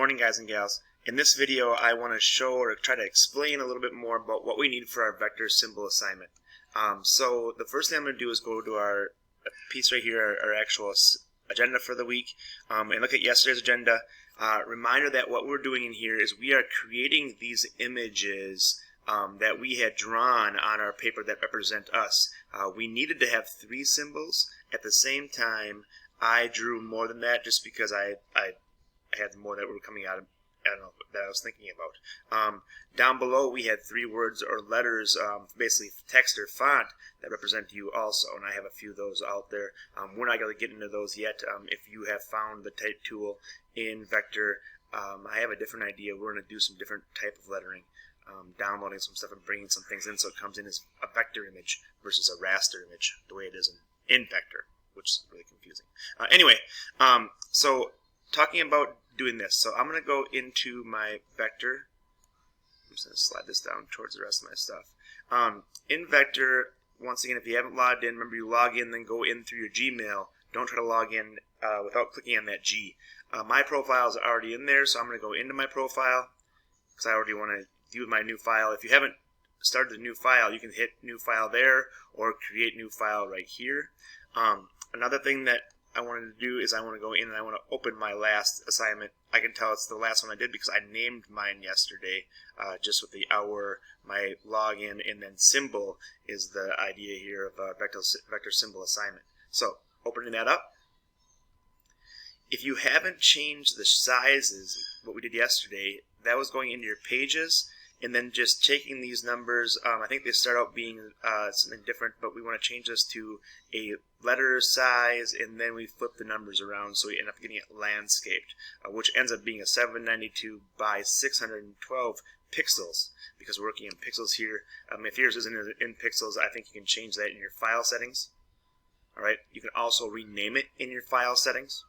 Morning, guys and gals. In this video I want to show or try to explain a little bit more about what we need for our vector symbol assignment. So the first thing I'm going to do is go to our piece right here, our actual agenda for the week, and look at yesterday's agenda. Reminder that what we're doing in here is we are creating these images that we had drawn on our paper that represent us. We needed to have 3 symbols. At the same time, I drew more than that just because I had more that were coming out of, I don't know, that I was thinking about. Down below we had 3 words or letters, basically text or font, that represent you also, and I have a few of those out there. We're not going to get into those yet. If you have found the type tool in Vector, I have a different idea. We're going to do some different type of lettering, downloading some stuff and bringing some things in so it comes in as a vector image versus a raster image, the way it is in Vector, which is really confusing. Anyway, so talking about doing this, so I'm going to go into my Vector. I'm just going to slide this down towards the rest of my stuff. In Vector, once again, if you haven't logged in, remember you log in, then go in through your Gmail. Don't try to log in without clicking on that G. My profile is already in there, so I'm going to go into my profile because I already want to view my new file. If you haven't started a new file, you can hit new file there or create new file right here. Another thing that I wanted to do is I want to go in and I want to open my last assignment. I can tell it's the last one I did because I named mine yesterday, just with the hour, my login, and then symbol is the idea here of a vector symbol assignment. So opening that up. If you haven't changed the sizes, what we did yesterday, that was going into your pages and then just taking these numbers. I think they start out being something different, but we want to change this to a letter size, and then we flip the numbers around so we end up getting it landscaped, which ends up being a 792 by 612 pixels because we're working in pixels here. If yours isn't in pixels, I think you can change that in your file settings. Alright, you can also rename it in your file settings.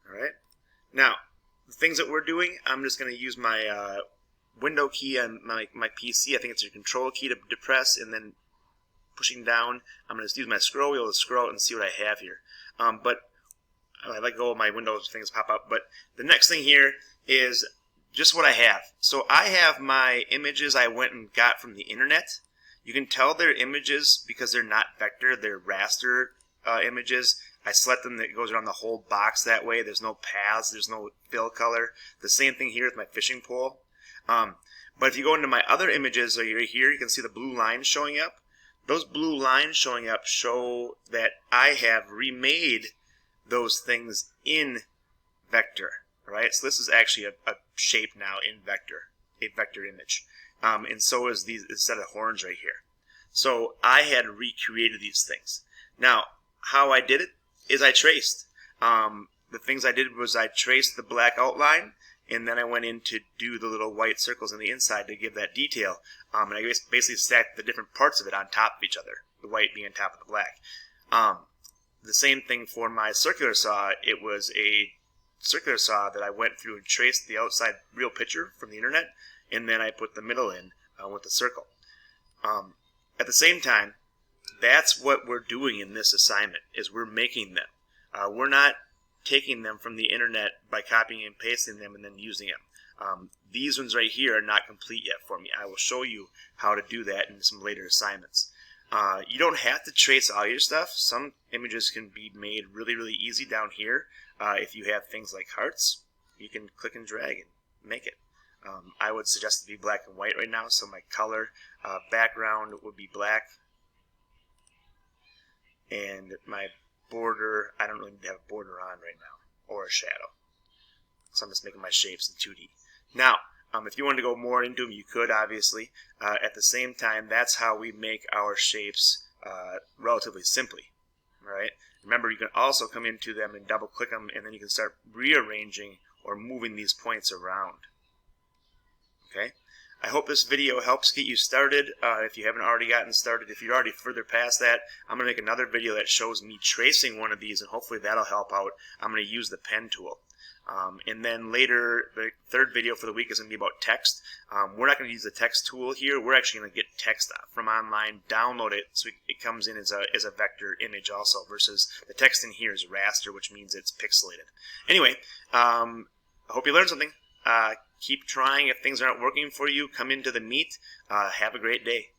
Alright, now the things that we're doing, I'm just going to use my window key on my PC. I think it's your control key to press, and then pushing down, I'm going to use my scroll wheel to scroll and see what I have here. But I let go of my Windows things pop up. But the next thing here is just what I have. So I have my images I went and got from the internet. You can tell they're images because they're not vector, they're raster images. I select them, that goes around the whole box that way. There's no paths, there's no fill color. The same thing here with my fishing pole. But if you go into my other images right here, you can see the blue lines showing up. Those blue lines showing up show that I have remade those things in Vector. Right? So this is actually a shape now in Vector, a vector image. And so is this set of horns right here. So I had recreated these things. Now, how I did it is I traced. The things I did was I traced the black outline, and then I went in to do the little white circles on the inside to give that detail. And I basically stacked the different parts of it on top of each other, the white being on top of the black. The same thing for my circular saw. It was a circular saw that I went through and traced the outside real picture from the internet, and then I put the middle in with the circle. At the same time, that's what we're doing in this assignment, is we're making them. We're not taking them from the internet by copying and pasting them and then using them. These ones right here are not complete yet for me. I will show you how to do that in some later assignments. You don't have to trace all your stuff. Some images can be made really, really easy down here. If you have things like hearts, you can click and drag and make it. I would suggest it be black and white right now, so my color background would be black. And my border, I don't really need to have a border on right now, or a shadow. So I'm just making my shapes in 2D. Now, if you wanted to go more into them, you could, obviously. At the same time, that's how we make our shapes relatively simply. Right? Remember, you can also come into them and double-click them, and then you can start rearranging or moving these points around. Okay? I hope this video helps get you started. If you haven't already gotten started, if you're already further past that, I'm going to make another video that shows me tracing one of these, and hopefully that'll help out. I'm going to use the pen tool. And then later, the third video for the week is going to be about text. We're not going to use the text tool here. We're actually going to get text from online, download it, so it comes in as a vector image also, versus the text in here is raster, which means it's pixelated. Anyway, I hope you learned something. Keep trying. If things aren't working for you, come into the meet. Have a great day.